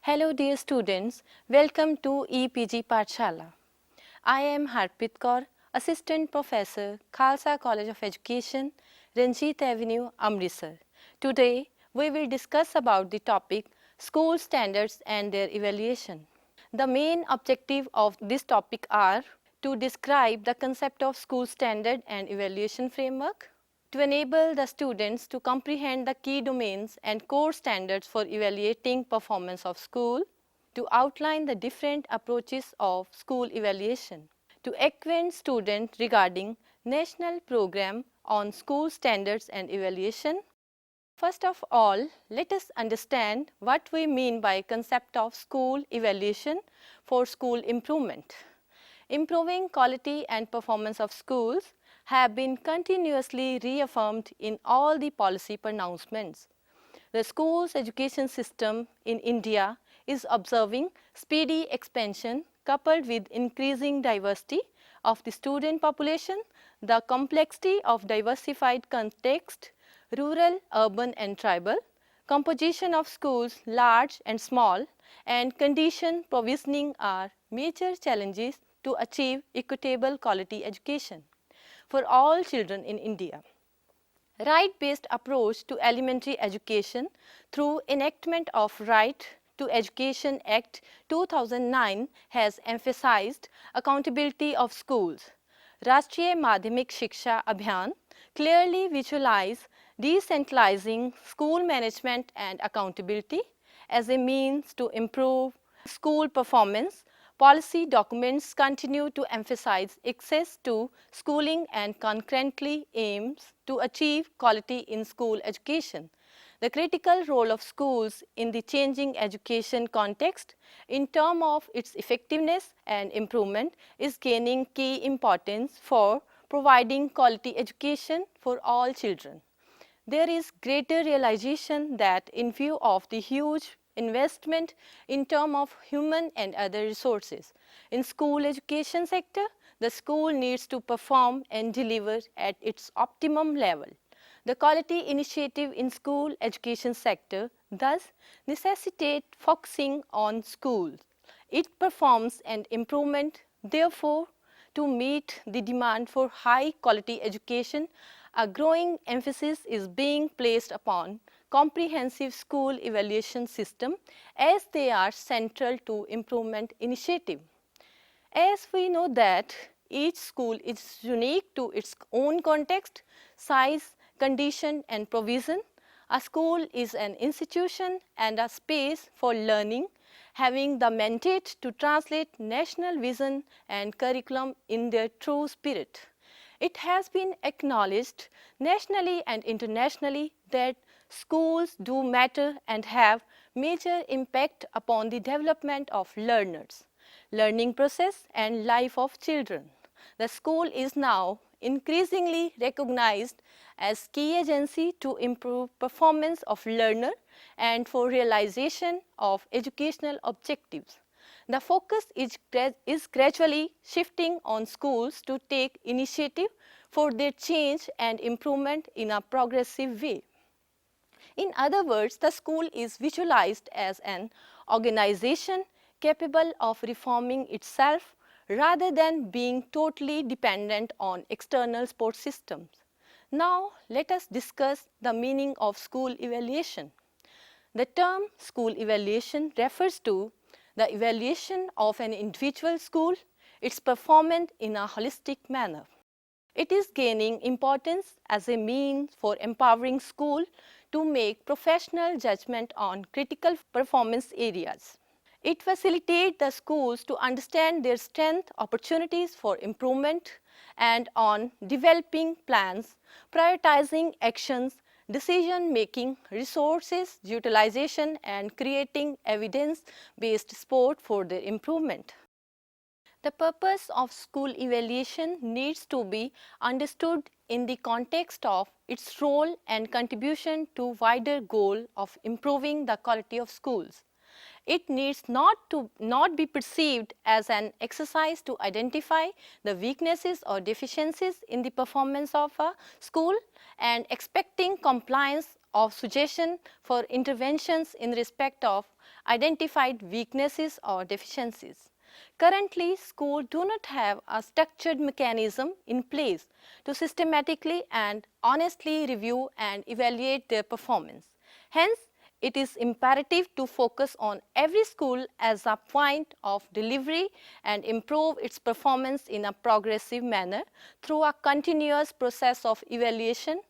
Hello dear students, welcome to EPG Pathshala. I am Harpreet Kaur, Assistant Professor, Khalsa College of Education, Ranjit Avenue, Amritsar. Today we will discuss about the topic school standards and their evaluation. The main objective of this topic are to describe the concept of school standard and evaluation framework, to enable the students to comprehend the key domains and core standards for evaluating performance of school, to outline the different approaches of school evaluation, to acquaint students regarding national program on school standards and evaluation. First of all, let us understand what we mean by concept of school evaluation for school improvement. Improving quality and performance of schools have been continuously reaffirmed in all the policy pronouncements. The schools education system in India is observing speedy expansion coupled with increasing diversity of the student population, the complexity of diversified context, rural, urban and tribal, composition of schools large and small, and condition provisioning are major challenges to achieve equitable quality education for all children in India. Right-based approach to elementary education through enactment of Right to Education Act 2009 has emphasized accountability of schools. Rashtriya Madhyamik Shiksha Abhiyan clearly visualize decentralizing school management and accountability as a means to improve school performance. Policy documents continue to emphasize access to schooling and concurrently aims to achieve quality in school education. The critical role of schools in the changing education context in terms of its effectiveness and improvement is gaining key importance for providing quality education for all children. There is greater realization that in view of the huge investment in terms of human and other resources in school education sector, the school needs to perform and deliver at its optimum level. The quality initiative in school education sector thus necessitate focusing on schools. Its performance and improvement, therefore, to meet the demand for high quality education, a growing emphasis is being placed upon comprehensive school evaluation system as they are central to improvement initiative. As we know that each school is unique to its own context, size, condition and provision, a school is an institution and a space for learning, having the mandate to translate national vision and curriculum in their true spirit. It has been acknowledged nationally and internationally that schools do matter and have major impact upon the development of learners, learning process and life of children. The school is now increasingly recognized as key agency to improve performance of learner and for realization of educational objectives. The focus is gradually shifting on schools to take initiative for their change and improvement in a progressive way. In other words, the school is visualized as an organization capable of reforming itself rather than being totally dependent on external support systems. Now, let us discuss the meaning of school evaluation. The term school evaluation refers to the evaluation of an individual school, its performance in a holistic manner. It is gaining importance as a means for empowering school to make professional judgment on critical performance areas. It facilitates the schools to understand their strengths, opportunities for improvement, and on developing plans, prioritizing actions, decision-making, resources utilization, and creating evidence-based support for their improvement. The purpose of school evaluation needs to be understood in the context of its role and contribution to wider goal of improving the quality of schools. It needs not be perceived as an exercise to identify the weaknesses or deficiencies in the performance of a school and expecting compliance of suggestion for interventions in respect of identified weaknesses or deficiencies. Currently, schools do not have a structured mechanism in place to systematically and honestly review and evaluate their performance. Hence, it is imperative to focus on every school as a point of delivery and improve its performance in a progressive manner through a continuous process of evaluation.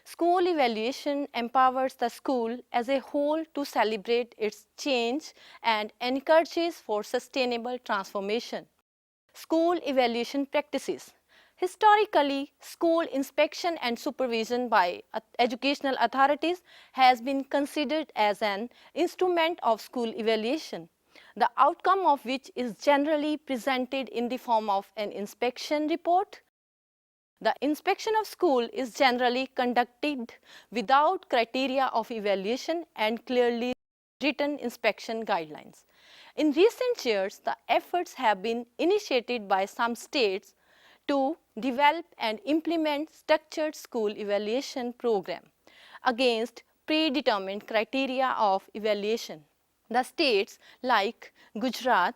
School evaluation empowers the school as a whole to celebrate its change and encourages for sustainable transformation. School evaluation practices. Historically, school inspection and supervision by educational authorities has been considered as an instrument of school evaluation, the outcome of which is generally presented in the form of an inspection report. The inspection of school is generally conducted without criteria of evaluation and clearly written inspection guidelines. In recent years, the efforts have been initiated by some states to develop and implement structured school evaluation program against predetermined criteria of evaluation. The states like Gujarat,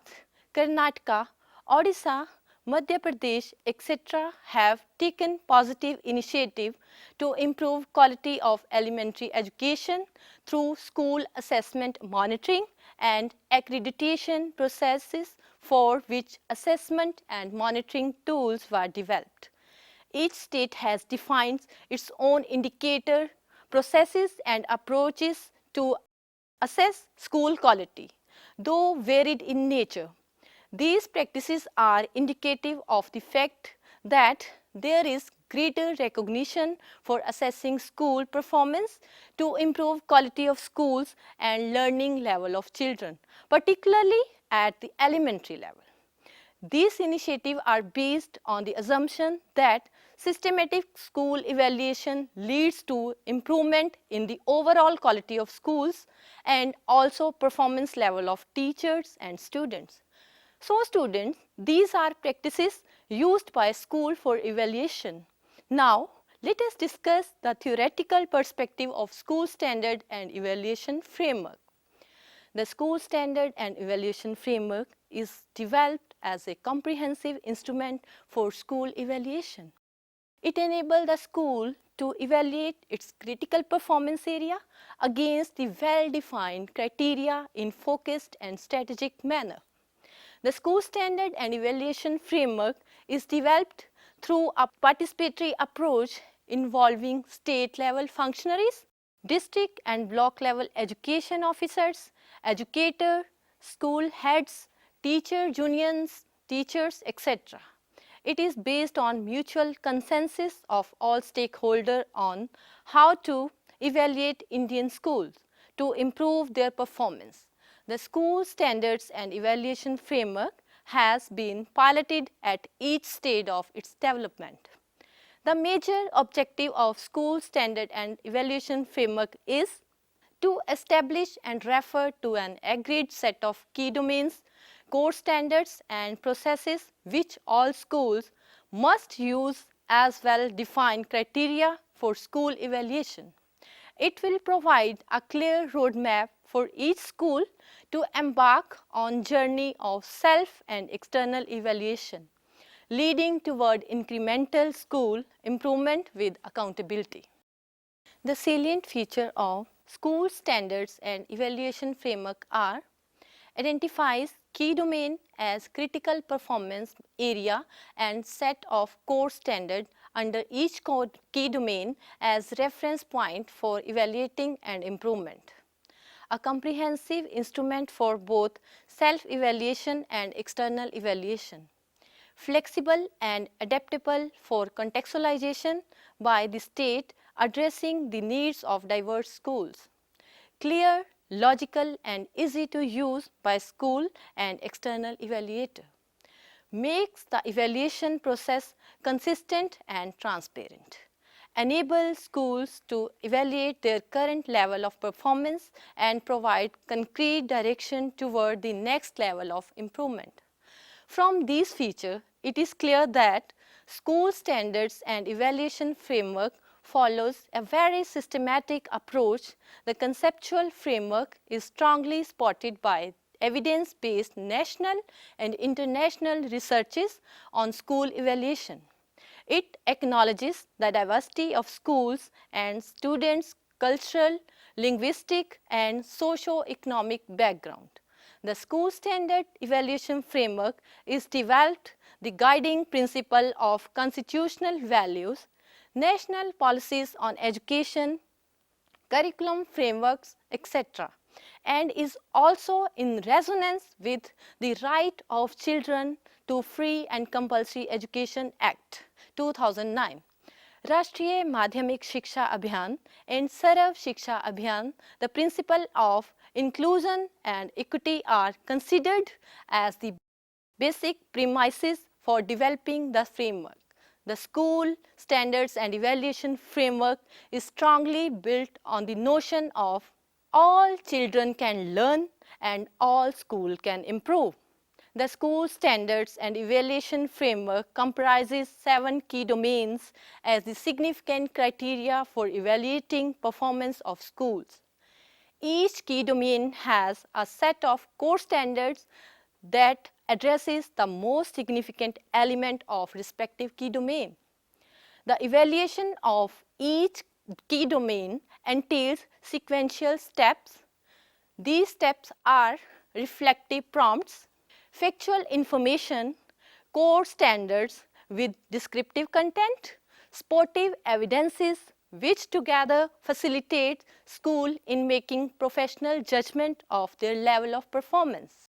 Karnataka, Odisha, Madhya Pradesh, etc. have taken positive initiative to improve quality of elementary education through school assessment monitoring and accreditation processes for which assessment and monitoring tools were developed. Each state has defined its own indicator, processes and approaches to assess school quality, though varied in nature. These practices are indicative of the fact that there is greater recognition for assessing school performance to improve quality of schools and learning level of children, particularly at the elementary level. These initiatives are based on the assumption that systematic school evaluation leads to improvement in the overall quality of schools and also performance level of teachers and students. So students, these are practices used by school for evaluation. Now, let us discuss the theoretical perspective of school standard and evaluation framework. The school standard and evaluation framework is developed as a comprehensive instrument for school evaluation. It enables the school to evaluate its critical performance area against the well-defined criteria in focused and strategic manner. The school standard and evaluation framework is developed through a participatory approach involving state-level functionaries, district and block-level education officers, educators, school heads, teacher unions, teachers, etc. It is based on mutual consensus of all stakeholders on how to evaluate Indian schools to improve their performance. The school standards and evaluation framework has been piloted at each stage of its development. The major objective of school standard and evaluation framework is to establish and refer to an agreed set of key domains, core standards and processes which all schools must use as well defined criteria for school evaluation. It will provide a clear roadmap for each school to embark on journey of self and external evaluation, leading toward incremental school improvement with accountability. The salient feature of school standards and evaluation framework are: identifies key domain as critical performance area and set of core standard under each key domain as reference point for evaluating and improvement. A comprehensive instrument for both self-evaluation and external evaluation. Flexible and adaptable for contextualization by the state addressing the needs of diverse schools. Clear, logical and easy to use by school and external evaluator. Makes the evaluation process consistent and transparent. Enable schools to evaluate their current level of performance and provide concrete direction toward the next level of improvement. From these features, it is clear that school standards and evaluation framework follows a very systematic approach. The conceptual framework is strongly supported by evidence-based national and international researches on school evaluation. It acknowledges the diversity of schools and students' cultural, linguistic, and socio-economic background. The school standard evaluation framework is developed the guiding principle of constitutional values, national policies on education, curriculum frameworks, etc., and is also in resonance with the Right of Children to Free and Compulsory Education Act 2009. Rashtriya Madhyamik Shiksha Abhiyan and Sarv Shiksha Abhiyan, the principle of inclusion and equity are considered as the basic premises for developing the framework. The school standards and evaluation framework is strongly built on the notion of all children can learn and all school can improve. The school standards and evaluation framework comprises 7 key domains as the significant criteria for evaluating performance of schools. Each key domain has a set of core standards that addresses the most significant element of respective key domain. The evaluation of each key domain entails sequential steps. These steps are reflective prompts, factual information, core standards with descriptive content, sportive evidences, which together facilitate school in making professional judgment of their level of performance.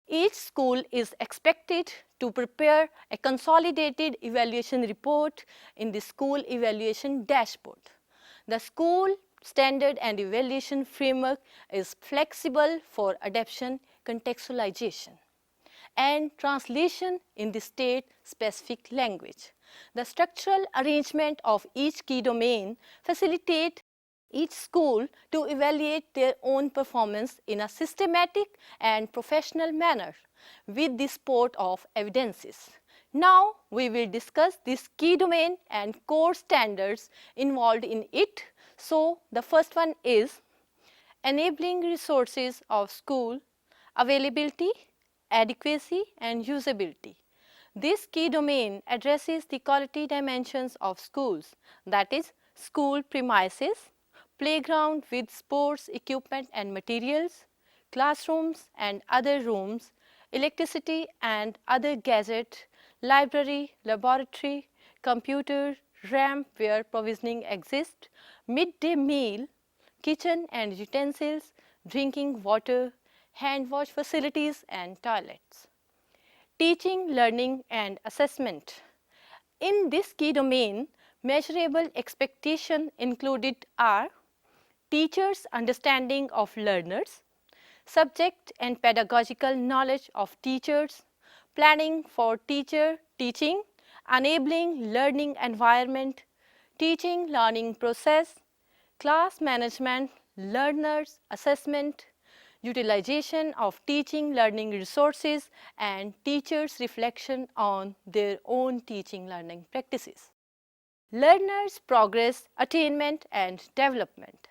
Each school is expected to prepare a consolidated evaluation report in the school evaluation dashboard. The school standard and evaluation framework is flexible for adaptation, contextualization, and translation in the state-specific language. The structural arrangement of each key domain facilitates each school to evaluate their own performance in a systematic and professional manner with the support of evidences. Now, we will discuss this key domain and core standards involved in it. So, the first one is enabling resources of school, availability, adequacy, and usability. This key domain addresses the quality dimensions of schools, that is, school premises, playground with sports equipment and materials, classrooms and other rooms, electricity and other gadgets, library, laboratory, computer, ramp where provisioning exists, midday meal, kitchen and utensils, drinking water, hand wash facilities and toilets. Teaching, learning and assessment. In this key domain, measurable expectations included are teachers' understanding of learners, subject and pedagogical knowledge of teachers, planning for teacher teaching, enabling learning environment, teaching learning process, class management, learners assessment, utilization of teaching learning resources, and teachers' reflection on their own teaching learning practices. Learners' progress, attainment, and development.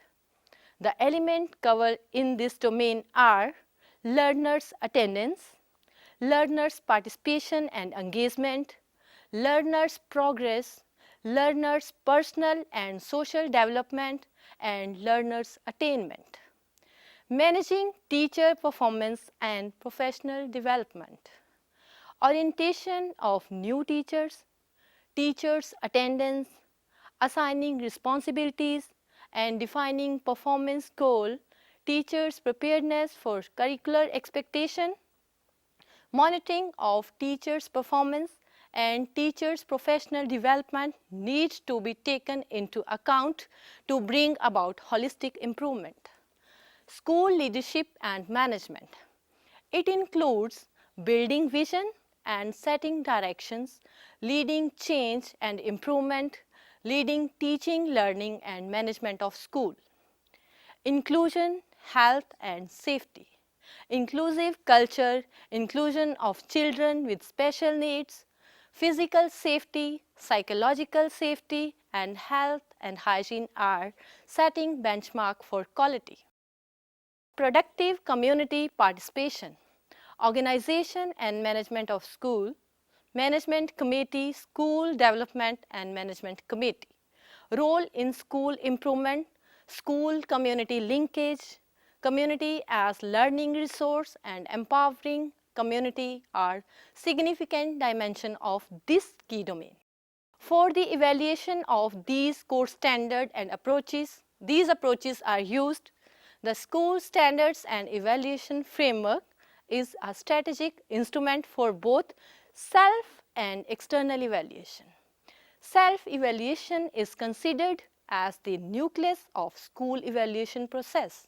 The elements covered in this domain are learners' attendance, learners' participation and engagement, learners' progress, learners' personal and social development, and learners' attainment. Managing teacher performance and professional development. Orientation of new teachers, teachers' attendance, assigning responsibilities, and defining performance goal, teachers' preparedness for curricular expectation, monitoring of teachers' performance and teachers' professional development needs to be taken into account to bring about holistic improvement. School leadership and management. It includes building vision and setting directions, leading change and improvement, leading teaching, learning and management of school. Inclusion, health and safety. Inclusive culture, inclusion of children with special needs, Physical safety, psychological safety, and health and hygiene are setting benchmark for quality. Productive community participation, organization and management of school, management committee, school development and management committee. Role in school improvement, school community linkage, community as learning resource and empowering community are significant dimension of this key domain. For the evaluation of these course standards and approaches, these approaches are used. The school standards and evaluation framework is a strategic instrument for both self and external evaluation. Self-evaluation is considered as the nucleus of school evaluation process.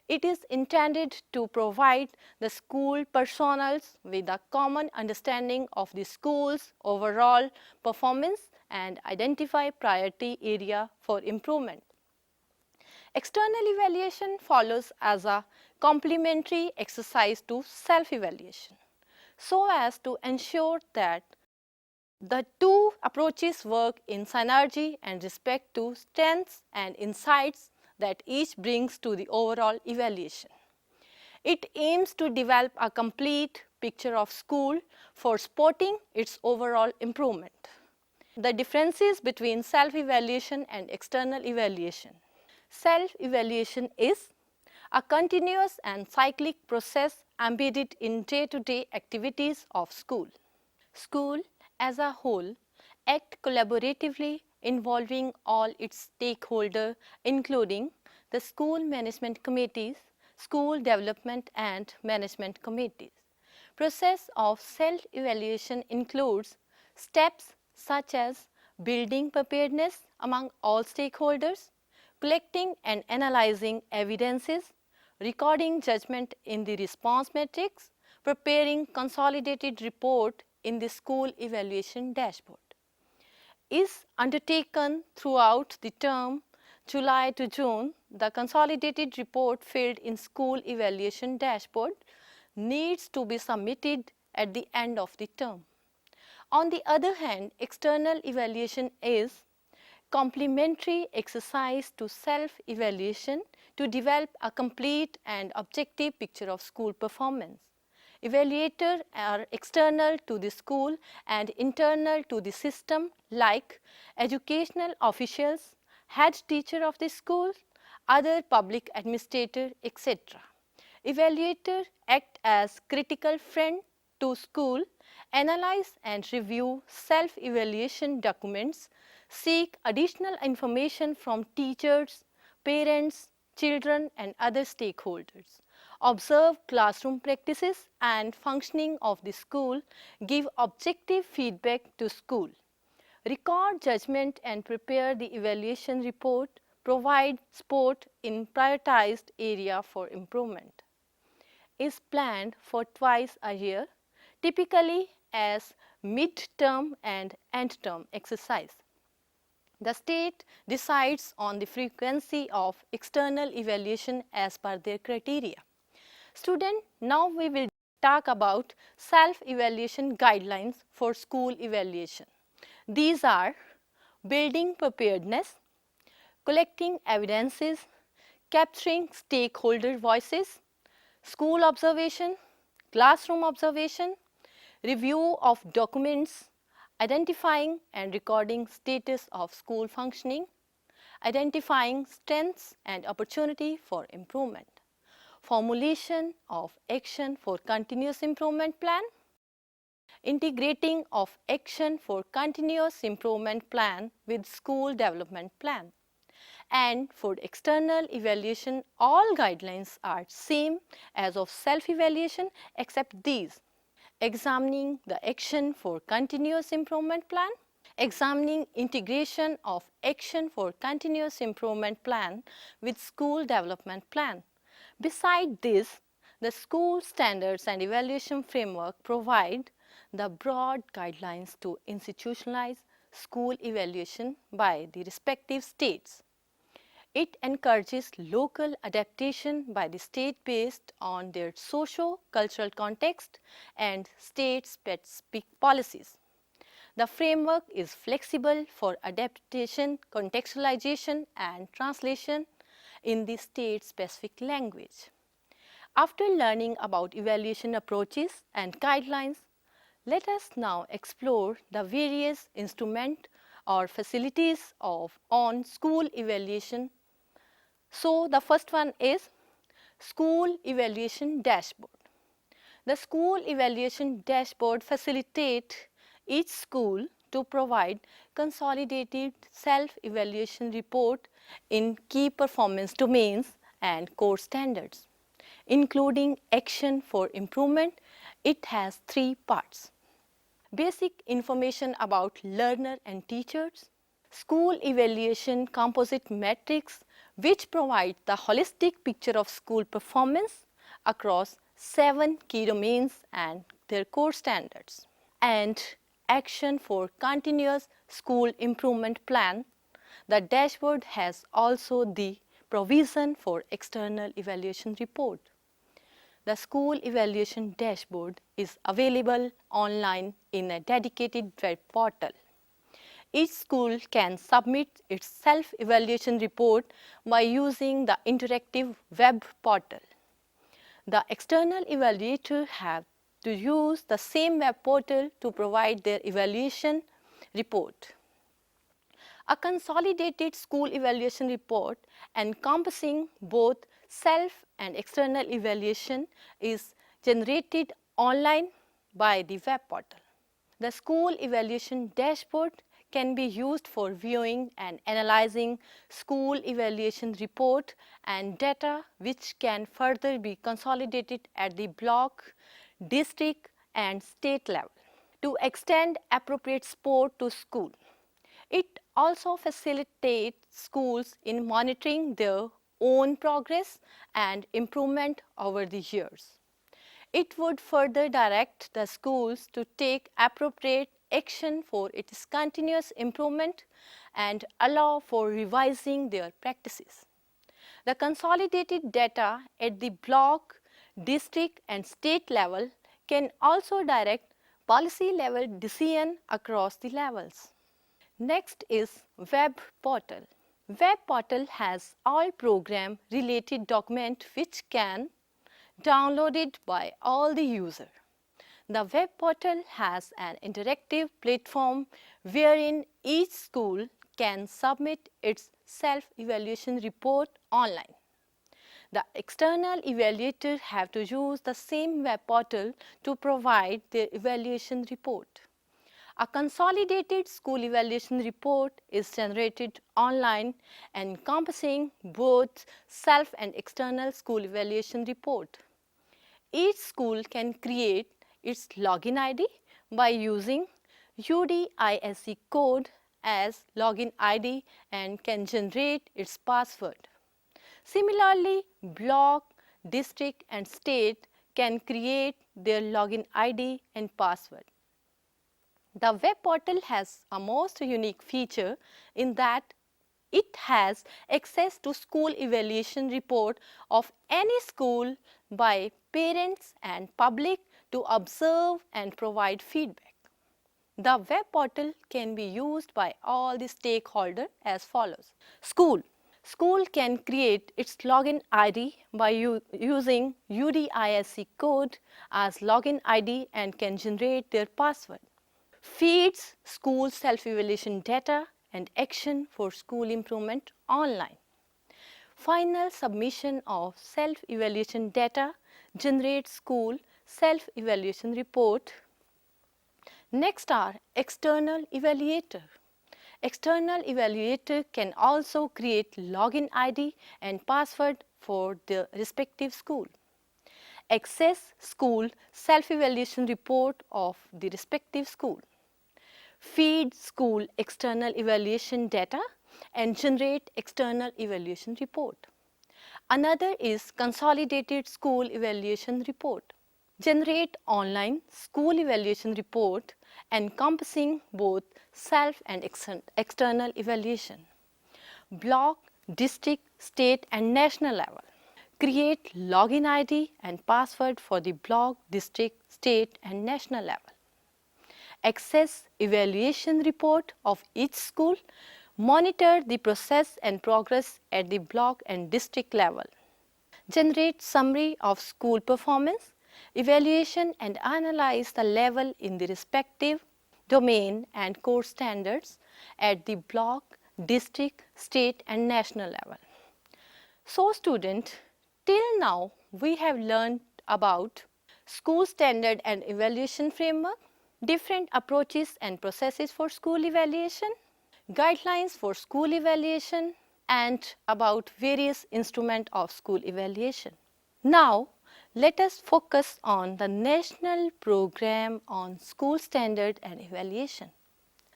It is intended to provide the school personnel with a common understanding of the school's overall performance and identify priority area for improvement. External evaluation follows as a complementary exercise to self-evaluation, so as to ensure that the two approaches work in synergy and respect to strengths and insights that each brings to the overall evaluation. It aims to develop a complete picture of school for supporting its overall improvement. The differences between self-evaluation and external evaluation. Self-evaluation is a continuous and cyclic process embedded in day-to-day activities of school. School as a whole act collaboratively involving all its stakeholders including the school management committees, school development and management committees. Process of self-evaluation includes steps such as building preparedness among all stakeholders, collecting and analyzing evidences, recording judgment in the response matrix, preparing consolidated report in the school evaluation dashboard. Is undertaken throughout the term July to June. The consolidated report filled in school evaluation dashboard needs to be submitted at the end of the term. On the other hand, external evaluation is complementary exercise to self-evaluation to develop a complete and objective picture of school performance. Evaluators are external to the school and internal to the system like educational officials, head teacher of the school, other public administrator, etc. Evaluators act as critical friend to school, analyze and review self-evaluation documents, seek additional information from teachers, parents, children and other stakeholders, observe classroom practices and functioning of the school, give objective feedback to school, record judgment and prepare the evaluation report, provide support in prioritized area for improvement. Is planned for twice a year, typically as mid-term and end-term exercise. The state decides on the frequency of external evaluation as per their criteria. Student, now we will talk about self-evaluation guidelines for school evaluation. These are building preparedness, collecting evidences, capturing stakeholder voices, school observation, classroom observation, review of documents, identifying and recording status of school functioning, identifying strengths and opportunity for improvement, formulation of action for continuous improvement plan, integrating of action for continuous improvement plan with school development plan. And for external evaluation, all guidelines are same as of self-evaluation except these: examining the action for continuous improvement plan, examining integration of action for continuous improvement plan with school development plan. Beside this, the school standards and evaluation framework provide the broad guidelines to institutionalize school evaluation by the respective states. It encourages local adaptation by the state based on their socio-cultural context and state-specific policies. The framework is flexible for adaptation, contextualization, and translation in the state-specific language. After learning about evaluation approaches and guidelines, let us now explore the various instruments or facilities on school evaluation. So, the first one is School Evaluation Dashboard. The School Evaluation Dashboard facilitates each school to provide consolidated self-evaluation report in key performance domains and core standards. Including action for improvement, it has 3 parts. Basic information about learner and teachers, school evaluation composite metrics which provide the holistic picture of school performance across 7 key domains and their core standards, and action for continuous school improvement plan. The dashboard has also the provision for external evaluation report. The school evaluation dashboard is available online in a dedicated web portal. Each school can submit its self-evaluation report by using the interactive web portal. The external evaluator have to use the same web portal to provide their evaluation report. A consolidated school evaluation report encompassing both self and external evaluation is generated online by the web portal. The school evaluation dashboard can be used for viewing and analyzing school evaluation report and data which can further be consolidated at the block, district and state level to extend appropriate support to school. It also facilitates schools in monitoring their own progress and improvement over the years. It would further direct the schools to take appropriate action for its continuous improvement and allow for revising their practices. The consolidated data at the block, district and state level can also direct policy level decision across the levels. Next is web portal. Web portal has all program related document which can downloaded by all the user. The web portal has an interactive platform wherein each school can submit its self-evaluation report online. The external evaluator have to use the same web portal to provide their evaluation report. A consolidated school evaluation report is generated online encompassing both self and external school evaluation report. Each school can create its login ID by using UDISC code as login ID and can generate its password. Similarly, block, district and state can create their login ID and password. The web portal has a most unique feature in that it has access to school evaluation report of any school by parents and public to observe and provide feedback. The web portal can be used by all the stakeholders as follows. School. School can create its login ID by using UDISC code as login ID and can generate their password. Feeds school self-evaluation data and action for school improvement online. Final submission of self-evaluation data generates school self-evaluation report. Next are external evaluator. External evaluator can also create login ID and password for the respective school. Access school self-evaluation report of the respective school. Feed school external evaluation data and generate external evaluation report. Another is consolidated school evaluation report. Generate online school evaluation report encompassing both self and external evaluation. Block, district, state and national level. Create login ID and password for the block, district, state and national level. access evaluation report of each school, monitor the process and progress at the block and district level, generate summary of school performance, evaluation and analyze the level in the respective domain and course standards at the block, district, state and national level. So student, till now we have learned about school standard and evaluation framework, different approaches and processes for school evaluation, guidelines for school evaluation, and about various instruments of school evaluation. Now, let us focus on the National Program on School Standard and Evaluation.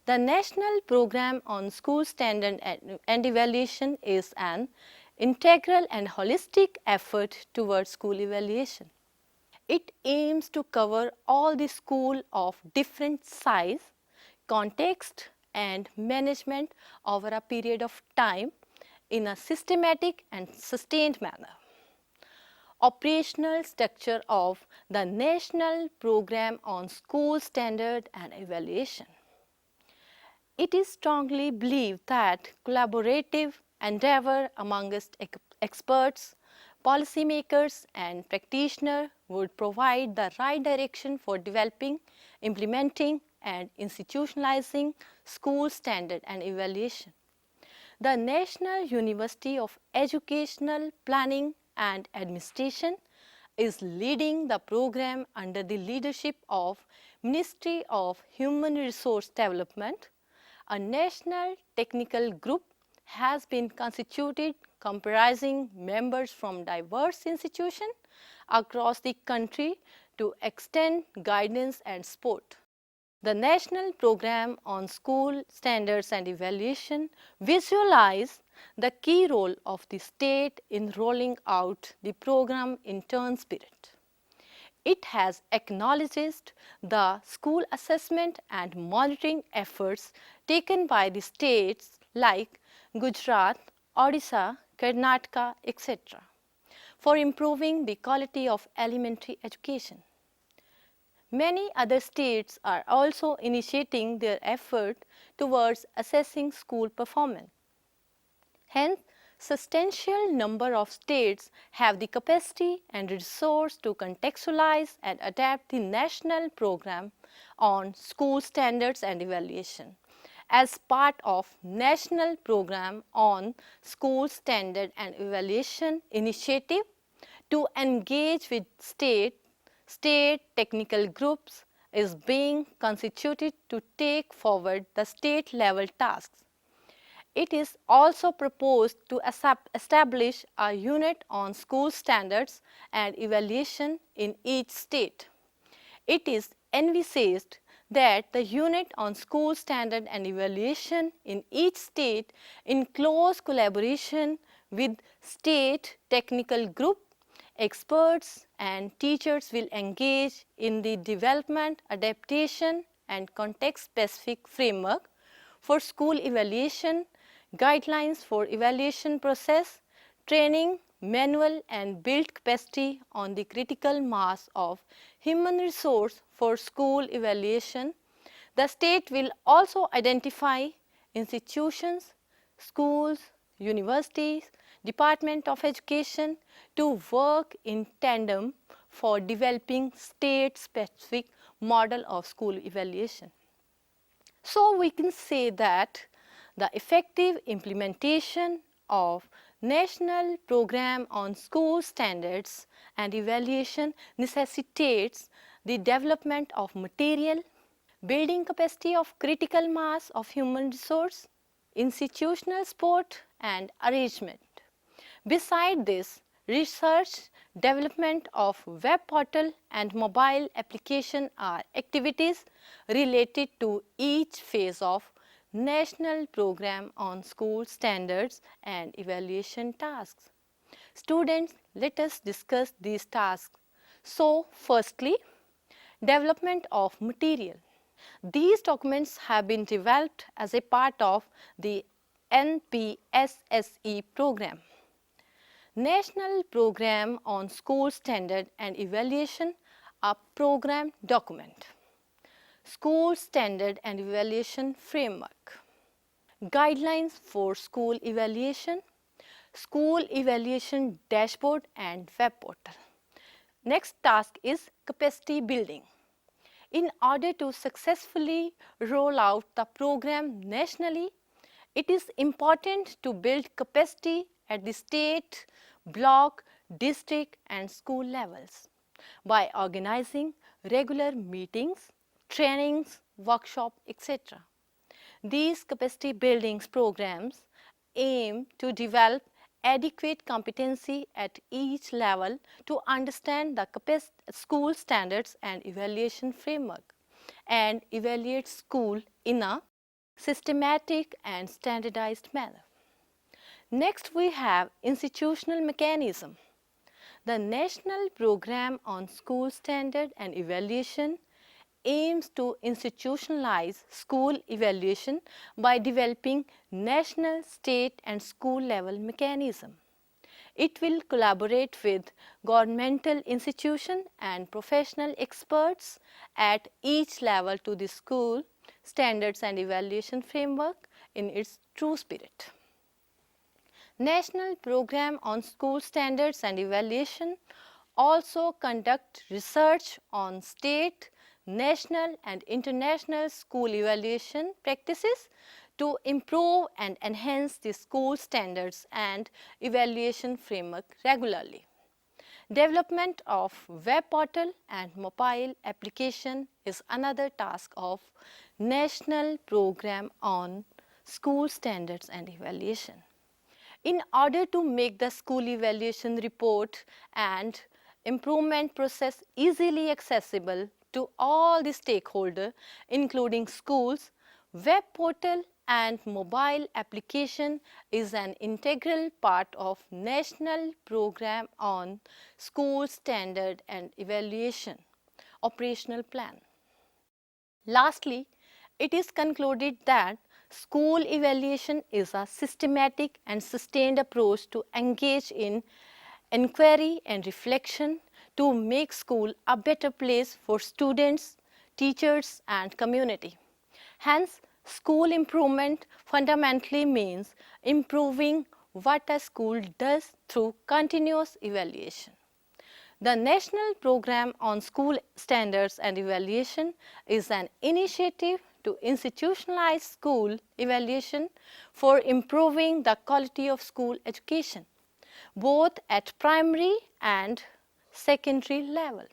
The National Program on School Standard and Evaluation is an integral and holistic effort towards school evaluation. It aims to cover all the school of different size, context and management over a period of time in a systematic and sustained manner. Operational structure of the National Program on School Standard and Evaluation. It is strongly believed that collaborative endeavor amongst experts, policymakers and practitioners would provide the right direction for developing, implementing and institutionalizing school standard and evaluation. The National University of Educational Planning and Administration is leading the program under the leadership of Ministry of Human Resource Development. A national technical group has been constituted comprising members from diverse institutions across the country to extend guidance and support. The National Program on School Standards and Evaluation visualizes the key role of the state in rolling out the program in turn spirit. It has acknowledged the school assessment and monitoring efforts taken by the states like Gujarat, Odisha, Karnataka, etc. for improving the quality of elementary education. Many other states are also initiating their effort towards assessing school performance. Hence, substantial number of states have the capacity and resource to contextualize and adapt the national program on school standards and evaluation as part of National Program on School Standard and Evaluation initiative to engage with state technical groups is being constituted to take forward the state level tasks. It is also proposed to establish a unit on school standards and evaluation in each state. It is envisaged that the unit on school standard and evaluation in each state in close collaboration with state technical group, experts and teachers will engage in the development, adaptation and context-specific framework for school evaluation, guidelines for evaluation process, training, manual and build capacity on the critical mass of human resource for school evaluation. The state will also identify institutions, schools, universities, Department of Education to work in tandem for developing state-specific model of school evaluation. So we can say that the effective implementation of National Program on School Standards and Evaluation necessitates the development of material, building capacity of critical mass of human resource, institutional support and arrangement. Beside this, research, development of web portal and mobile application are activities related to each phase of National Program on School Standards and Evaluation tasks. Students, let us discuss these tasks. So, firstly, development of material. These documents have been developed as a part of the NPSSE program. National Program on School Standard and Evaluation, a program document. School Standard and Evaluation Framework. Guidelines for school evaluation, school evaluation dashboard and web portal. Next task is capacity building. In order to successfully roll out the program nationally, it is important to build capacity at the state, block, district and school levels by organizing regular meetings, trainings, workshops, etc. These capacity building programs aim to develop adequate competency at each level to understand the school standards and evaluation framework and evaluate school in a systematic and standardized manner. Next, we have institutional mechanism. The National Program on School Standard and Evaluation aims to institutionalize school evaluation by developing national, state and school level mechanism. It will collaborate with governmental institutions and professional experts at each level to the school standards and evaluation framework in its true spirit. National Program on School Standards and Evaluation also conduct research on state, national and international school evaluation practices to improve and enhance the school standards and evaluation framework regularly. Development of web portal and mobile application is another task of National Program on School Standards and Evaluation. In order to make the school evaluation report and improvement process easily accessible to all the stakeholders, including schools, web portal and mobile application is an integral part of National Program on School Standard and Evaluation operational plan. Lastly, it is concluded that school evaluation is a systematic and sustained approach to engage in inquiry and reflection to make school a better place for students, teachers and community. Hence, school improvement fundamentally means improving what a school does through continuous evaluation. The National Program on School Standards and Evaluation is an initiative to institutionalize school evaluation for improving the quality of school education, both at primary and secondary level.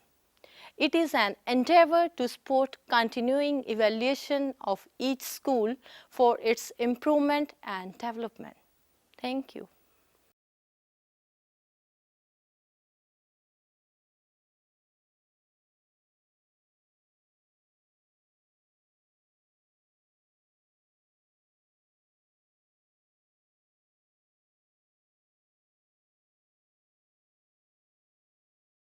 It is an endeavor to support continuing evaluation of each school for its improvement and development. Thank you.